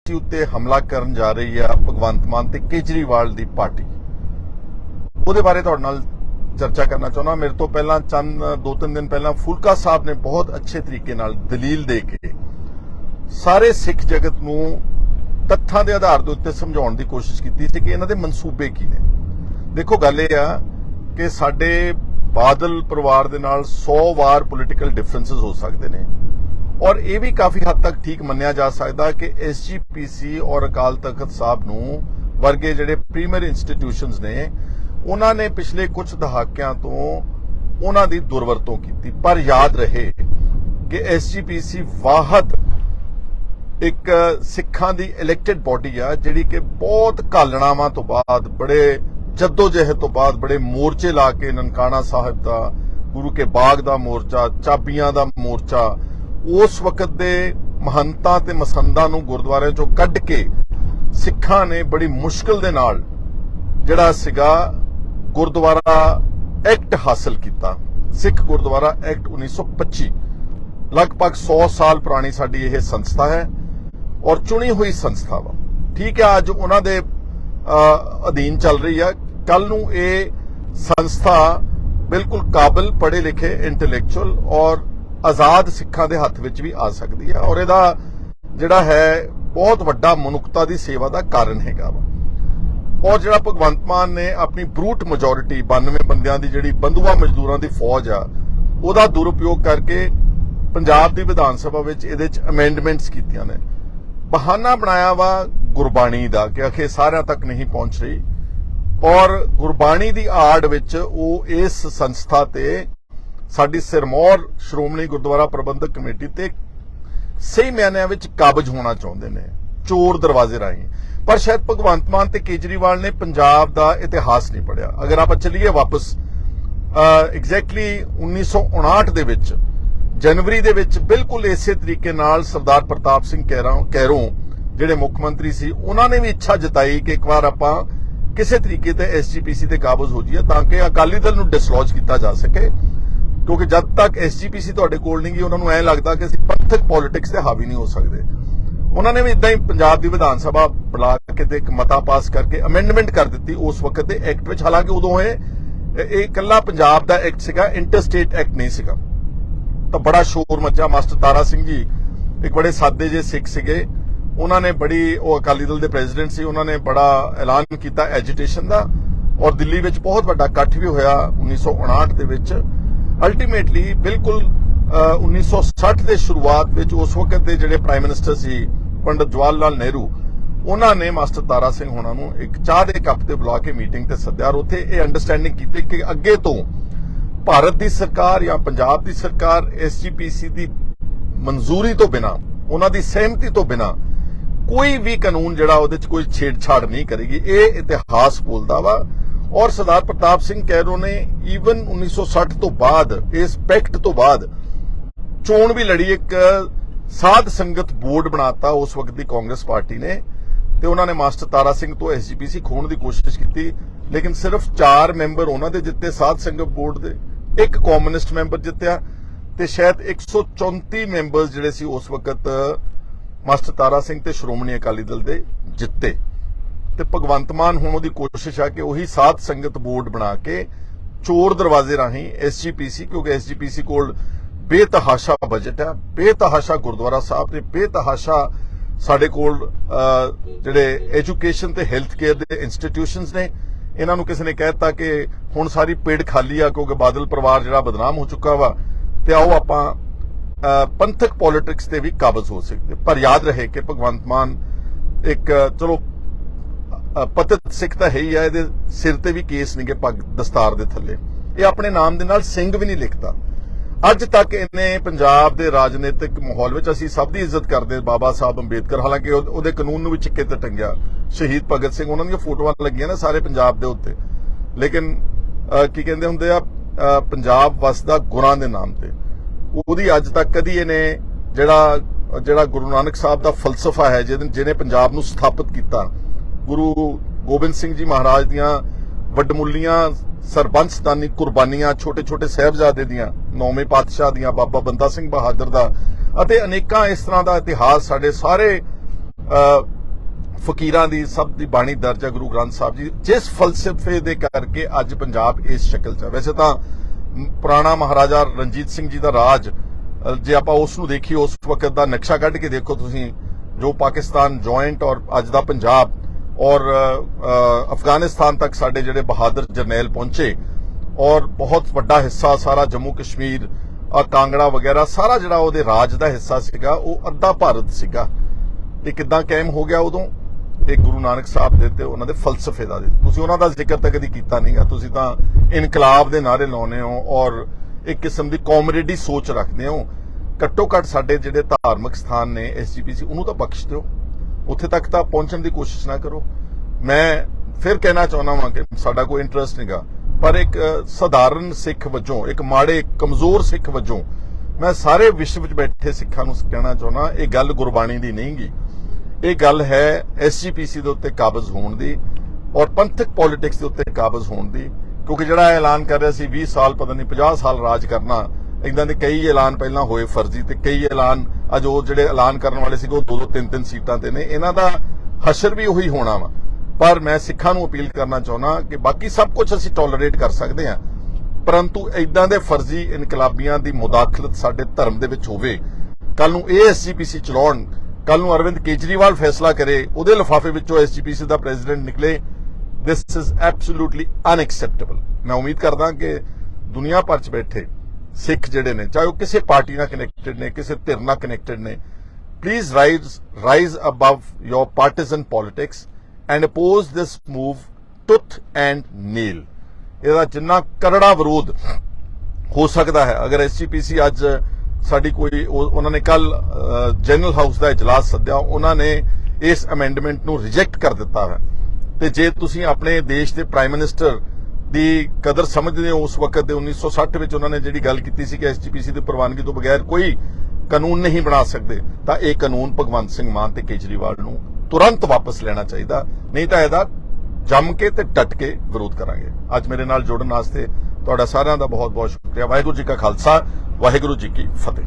उत्ते हमला करन जा रही है भगवंत मान ते केजरीवाल दी पार्टी, ਉਹਦੇ ਬਾਰੇ ਤੁਹਾਡੇ ਨਾਲ चर्चा करना चाहना। मेरे तो पहला चंद 2-3 दिन पहला फुलका साहब ने बहुत अच्छे तरीके नाल दलील दे के सारे सिख जगत नूं तत्थां दे आधार दे उत्ते समझाउण दी कोशिश कीती सी कि इन्हां दे मनसूबे की ने। देखो गल इह आ कि साडे बादल परिवार दे नाल 100 वार पोलीटिकल डिफरेंसेस हो सकदे ने और ये भी काफी हद तक ठीक मन्निया जा सकता कि SGPC और अकाल तख्त साहब नूं वर्गे जिहड़े प्रीमियर इंस्टीट्यूशनस ने उन्होंने पिछले कुछ दहाकियां तो उन्हां दी दुरवरतों की। पर याद रहे कि SGPC वाहद एक सिखां दी इलैक्टेड बॉडी आ जिहड़ी कि बहुत घालणावां तो बाद बड़े जद्दोजहद तो बाद बड़े मोर्चे ला के ननकाना साहिब दा, गुरु के बाग दा मोर्चा, चाबियां दा मोर्चा, उस वक्त दे महंतां ते मसंदां नूं गुरुद्वारे चों कढ के सिखां ने बड़ी मुश्किल दे नाल जिहड़ा सीगा गुरुद्वारा एक्ट हासिल किया। सिख गुरुद्वारा एक्ट 1925 लगभग 100 साल पुरानी साडी यह संस्था है और चुनी हुई संस्था वा। ठीक है, अज उन्हां दे अधीन चल रही है। कल नूं ये संस्था बिल्कुल काबिल पढ़े लिखे इंटैलेक्चुअल और आजाद सिखां दे हत्थ विच भी आ सकती है और इहदा जिहड़ा है बहुत वड्डा मनुखता दी सेवा दा कारण हैगा वा। और जिहड़ा भगवंत मान ने अपनी ब्रूट मेजोरिटी 92 बंदियां दी जिहड़ी बंधुआ मजदूरां दी फौज आ ਉਹਦਾ दुरुपयोग करके पंजाब दी विधान सभा विच इहदे च अमेंडमेंट्स कीतियां ने। बहाना बनाया वा गुरबाणी दा कि आखिर सारिਆਂ तक नहीं पहुंच रही और गुरबाणी दी आड़ विच ਉਹ इस संस्था ते साडी सिरमौर श्रोमणी गुरुद्वारा प्रबंधक कमेटी ते सही मायनिਆਂ विच काबज होना चाहुंदे ने चोर दरवाजे राहीं। पर शायद भगवंत मान ते केजरीवाल ने पंजाब दा इतिहास नहीं पढ़िया। अगर आप चलिए वापस एग्जैक्टली 1959 दे विच जनवरी दे विच बिल्कुल इसे तरीके नाल सरदार प्रताप सिंह कैरों जिहड़े मुख मंत्री सी उन्हां ने भी इच्छा जताई कि एक बार आपां किसी तरीके ते SGPC ते काबज हो जाइए ताकि अकाली दल नूं डिसलॉज किया जा सके, क्योंकि जब तक SGPC तुहाडे कोल नहीं गी उन्हां नूं ऐ लगदा कि असीं पंथक पॉलिटिक्स ते हावी नहीं हो सकदे। उन्होंने भी इदा ही पंजाब की विधान सभा बुला के एक मता पास करके अमेंडमेंट कर दी उस वक्त के एक्ट में। हालांकि उदों ये कला पंजाब का एक्ट सीगा, इंटरस्टेट एक्ट नहीं सीगा। तो बड़ा शोर मचा। मास्टर तारा सिंह जी एक बड़े सादे जे सिख सीगे, उन्होंने बड़ी वो अकाली दल के प्रेजिडेंट से उन्होंने बड़ा ऐलान किया एजिटेशन का और दिल्ली में बहुत बड़ा इकट्ठ भी होया 1959 के विच। अल्टीमेटली बिल्कुल 1960 के शुरुआत में उस वक्त के जिहड़े प्राइम मिनिस्टर सी पंडित जवाहर लाल नेहरू उन्होंने मास्टर तारा सिंह होना नूं एक चाह के कप ते बुला के मीटिंग ते सद्दिया और उत्थे ये अंडरस्टैंडिंग की कि अगे तो भारत की सरकार या पंजाब की सरकार SGPC की मंजूरी तो बिना उन्हां दी सहमति तो बिना कोई भी कानून जिहड़ा उहदे च कोई छेड़छाड़ नहीं करेगी। ये इतिहास बोलदा वा। और सरदार प्रताप सिंह कैरों ने ईवन 1960 तो बाद इस पैक्ट तो बाद चोण भी लड़ी, एक साध संगत बोर्ड बनाता उस वक्त की कांग्रेस पार्टी ने ते उन्होंने मास्टर तारा सिंह तो SGPC खोण की कोशिश की, लेकिन सिर्फ 4 मैंबर उन्होंने जिते साध संगत बोर्ड दे, एक कॉम्यूनिस्ट मैंबर जितया ते शायद 134 मैंबर्स जिहड़े सी उस वक्त मास्टर तारा सिंह ते श्रोमणी अकाली दल दे जिते। ते भगवंत मान हुण उहदी कोशिश है कि उही साध संगत बोर्ड बना के चोर दरवाजे राहीं SGPC, क्योंकि SGPC कोल बेतहाशा बजट है, बेतहाशा गुरुद्वारा साहब ने, बेतहाशा साडे कोल जिहड़े एजुकेशन ते हैल्थ केयर दे इंस्टीट्यूशनस ने। इन्हां नूं किसी ने कहता कि हुण सारी पेड़ खाली आ क्योंकि बादल परिवार जिहड़ा बदनाम हो चुका वा ते आओ आपां पंथक पॉलिटिक्स ते भी काबज हो सकते। पर याद रहे कि भगवंत मान एक चलो पतित सिख तां है ही है, इहदे सिर ते भी केस नहीं गे पग दस्तार दे थल्ले, ये अपने नाम दे नाल सिंह भी नहीं लिखता। अज तक इन्हें पंजाब के राजनीतिक माहौल में असीं सब की इज्जत करते बाबा साहब अंबेडकर, हालांकि उहदे कानून नूं भी चिक्के ते टंगिया, शहीद भगत सिंह उन्हां दी फोटोआं लगियां ने सारे पंजाब दे उत्ते, लेकिन की कहंदे हुंदे आ पंजाब वसदा गुरां दे नाम ते। उहदी अज तक कदी इन्हें जिहड़ा गुरु नानक साहब का फलसफा है जिन्हें पंजाब नूं स्थापित किया, गुरु गोबिंद सिंह जी महाराज दियां वडमुल्लियां सरबंसदानी कुर्बानियां, छोटे छोटे साहिबजादे दियां, 9वें पातशाह दियां, बाबा बंदा सिंह बहादुर दा अते अनेकां इस तरह का इतिहास साडे सारे ਫਕੀਰਾਂ ਦੀ ਸਭ ਦੀ ਬਾਣੀ ਦਰਜ ਹੈ ਗੁਰੂ ਗ੍ਰੰਥ ਸਾਹਿਬ ਜੀ, ਜਿਸ ਫਲਸਫੇ ਦੇ ਕਰਕੇ ਅੱਜ ਪੰਜਾਬ ਇਸ ਸ਼ਕਲ 'ਚ ਹੈ। ਵੈਸੇ ਤਾਂ ਪੁਰਾਣਾ ਮਹਾਰਾਜਾ ਰਣਜੀਤ ਸਿੰਘ ਜੀ ਦਾ ਰਾਜ, ਜੇ ਆਪਾਂ ਉਸ ਨੂੰ ਦੇਖੀਏ, ਉਸ ਵਕਤ ਦਾ ਨਕਸ਼ਾ ਕੱਢ ਕੇ ਦੇਖੋ ਤੁਸੀਂ, ਜੋ ਪਾਕਿਸਤਾਨ ਜੁਆਇੰਟ ਔਰ ਅੱਜ ਦਾ ਪੰਜਾਬ ਔਰ ਅਫਗਾਨਿਸਤਾਨ ਤੱਕ ਸਾਡੇ ਜਿਹੜੇ ਬਹਾਦਰ ਜਰਨੈਲ ਪਹੁੰਚੇ, ਔਰ ਬਹੁਤ ਵੱਡਾ ਹਿੱਸਾ ਸਾਰਾ ਜੰਮੂ ਕਸ਼ਮੀਰ, ਕਾਂਗੜਾ ਵਗੈਰਾ ਸਾਰਾ ਜਿਹੜਾ ਉਹਦੇ ਰਾਜ ਦਾ ਹਿੱਸਾ ਸੀਗਾ, ਉਹ ਅੱਧਾ ਭਾਰਤ ਸੀਗਾ। ਇਹ ਕਿੱਦਾਂ ਕਾਇਮ ਹੋ ਗਿਆ ਉਦੋਂ? ਇਹ ਗੁਰੂ ਨਾਨਕ ਸਾਹਿਬ ਦੇ ਤੇ ਉਹਨਾਂ ਦੇ ਫਲਸਫੇ ਦਾ। ਤੁਸੀਂ ਉਹਨਾਂ ਦਾ ਜ਼ਿਕਰ ਤਾਂ ਕਦੀ ਕੀਤਾ ਨਹੀਂਗਾ। ਤੁਸੀਂ ਤਾਂ ਇਨਕਲਾਬ ਦੇ ਨਾਅਰੇ ਲਾਉਂਦੇ ਹੋ ਔਰ ਇੱਕ ਕਿਸਮ ਦੀ ਕਾਮਰੇਡੀ ਸੋਚ ਰੱਖਦੇ ਹੋ। ਘੱਟੋ ਘੱਟ ਸਾਡੇ ਜਿਹੜੇ ਧਾਰਮਿਕ ਸਥਾਨ ਨੇ ਐਸਜੀਪੀਸੀ, ਉਹਨੂੰ ਤਾਂ ਬਖਸ਼ ਦਿਓ, ਉੱਥੇ ਤੱਕ ਤਾਂ ਪਹੁੰਚਣ ਦੀ ਕੋਸ਼ਿਸ਼ ਨਾ ਕਰੋ। ਮੈਂ ਫਿਰ ਕਹਿਣਾ ਚਾਹੁੰਦਾ ਵਾਂ ਕਿ ਸਾਡਾ ਕੋਈ ਇੰਟਰਸਟ ਨਹੀਂਗਾ, ਪਰ ਇੱਕ ਸਧਾਰਨ ਸਿੱਖ ਵਜੋਂ, ਇੱਕ ਮਾੜੇ ਕਮਜ਼ੋਰ ਸਿੱਖ ਵਜੋਂ ਮੈਂ ਸਾਰੇ ਵਿਸ਼ਵ 'ਚ ਬੈਠੇ ਸਿੱਖਾਂ ਨੂੰ ਕਹਿਣਾ ਚਾਹੁੰਦਾ, ਇਹ ਗੱਲ ਗੁਰਬਾਣੀ ਦੀ ਨਹੀਂਗੀ, ਇਹ ਗੱਲ ਹੈ ਐਸਜੀਪੀਸੀ ਦੇ ਉੱਤੇ ਕਾਬਜ਼ ਹੋਣ ਦੀ ਔਰ ਪੰਥਕ ਪੋਲਿਟਿਕਸ ਦੇ ਉੱਤੇ ਕਾਬਜ਼ ਹੋਣ ਦੀ। ਕਿਉਂਕਿ ਜਿਹੜਾ ਐਲਾਨ ਕਰ ਰਿਹਾ ਸੀ 20 ਸਾਲ, ਪਤਾ ਨਹੀਂ 50 ਸਾਲ ਰਾਜ ਕਰਨਾ, ਇਦਾਂ ਦੇ ਕਈ ਐਲਾਨ ਪਹਿਲਾਂ ਹੋਏ ਫਰਜ਼ੀ, ਤੇ ਕਈ ਐਲਾਨ ਅੱਜ ਉਹ ਜਿਹੜੇ ਐਲਾਨ ਕਰਨ ਵਾਲੇ ਸੀਗੇ ਉਹ 2-2 3-3 ਸੀਟਾਂ ਤੇ ਨੇ। ਇਹਨਾਂ ਦਾ ਹਸ਼ਰ ਵੀ ਉਹੀ ਹੋਣਾ ਵਾ। ਪਰ ਮੈਂ ਸਿੱਖਾਂ ਨੂੰ ਅਪੀਲ ਕਰਨਾ ਚਾਹੁੰਦਾ ਕਿ ਬਾਕੀ ਸਭ ਕੁਝ ਅਸੀਂ ਟੋਲਰੇਟ ਕਰ ਸਕਦੇ ਹਾਂ, ਪਰੰਤੂ ਇਦਾਂ ਦੇ ਫਰਜ਼ੀ ਇਨਕਲਾਬੀਆਂ ਦੀ ਮੁਦਾਖਲਤ ਸਾਡੇ ਧਰਮ ਦੇ ਵਿੱਚ ਹੋਵੇ, ਕੱਲ ਨੂੰ ਇਹ ਐਸਜੀਪੀਸੀ ਚਲਾਉਣ, ਕੱਲ ਨੂੰ ਅਰਵਿੰਦ ਕੇਜਰੀਵਾਲ ਫੈਸਲਾ ਕਰੇ, ਉਹਦੇ ਲਿਫਾਫੇ ਵਿੱਚੋਂ ਐਸਜੀਪੀਸੀ ਦਾ ਪ੍ਰੈਜ਼ੀਡੈਂਟ ਨਿਕਲੇ, ਦਿਸ ਇਜ਼ ਐਬਸੋਲੂਟਲੀ ਅਨਐਕਸੈਪਟੇਬਲ। ਮੈਂ ਉਮੀਦ ਕਰਦਾ ਕਿ ਦੁਨੀਆ ਭਰ 'ਚ ਬੈਠੇ ਸਿੱਖ ਜਿਹੜੇ ਨੇ, ਚਾਹੇ ਉਹ ਕਿਸੇ ਪਾਰਟੀ ਨਾਲ ਕਨੈਕਟਡ ਨੇ, ਕਿਸੇ ਧਿਰ ਨਾਲ ਕਨੈਕਟਡ ਨੇ, please rise above your partisan politics and oppose this move tooth and nail. ਇਹਦਾ ਜਿੰਨਾ ਕਰੜਾ ਵਿਰੋਧ ਹੋ ਸਕਦਾ ਹੈ। ਅਗਰ ਐਸਜੀਪੀਸੀ ਅੱਜ ਸਾਡੀ ਕੋਈ, ਉਹਨਾਂ ਨੇ ਕੱਲ ਜਨਰਲ ਹਾਊਸ ਦਾ ਇਜਲਾਸ ਸੱਦਿਆ, ਉਹਨਾਂ ਨੇ ਇਸ ਅਮੈਂਡਮੈਂਟ ਨੂੰ ਰਿਜੈਕਟ ਕਰ ਦਿੱਤਾ ਹੈ। ਤੇ ਜੇ ਤੁਸੀਂ ਆਪਣੇ ਦੇਸ਼ ਦੇ ਪ੍ਰਾਈਮ ਮਿਨਿਸਟਰ ਦੀ ਕਦਰ ਸਮਝਦੇ ਹੋ, ਉਸ ਵਕਤ ਦੇ 1960 ਵਿੱਚ ਉਹਨਾਂ ਨੇ ਜਿਹੜੀ ਗੱਲ ਕੀਤੀ ਸੀ ਕਿ ਐਸਜੀਪੀਸੀ ਦੀ ਪ੍ਰਵਾਨਗੀ ਤੋਂ ਬਗੈਰ ਕੋਈ ਕਾਨੂੰਨ ਨਹੀਂ ਬਣਾ ਸਕਦੇ, ਤਾਂ ਇਹ ਕਾਨੂੰਨ ਭਗਵੰਤ ਸਿੰਘ ਮਾਨ ਤੇ ਕੇਜਰੀਵਾਲ ਨੂੰ ਤੁਰੰਤ ਵਾਪਸ ਲੈਣਾ ਚਾਹੀਦਾ, ਨਹੀਂ ਤਾਂ ਇਹਦਾ ਜੰਮ ਕੇ ਤੇ ਡਟ ਕੇ ਵਿਰੋਧ ਕਰਾਂਗੇ। ਅੱਜ ਮੇਰੇ ਨਾਲ ਜੁੜਨ ਵਾਸਤੇ ਤੁਹਾਡਾ ਸਾਰਿਆਂ ਦਾ ਬਹੁਤ ਬਹੁਤ ਸ਼ੁਕਰੀਆ। ਵਾਹਿਗੁਰੂ ਜੀ ਕਾ ਖਾਲਸਾ, ਵਾਹਿਗੁਰੂ ਜੀ ਕੀ ਫਤਿਹ।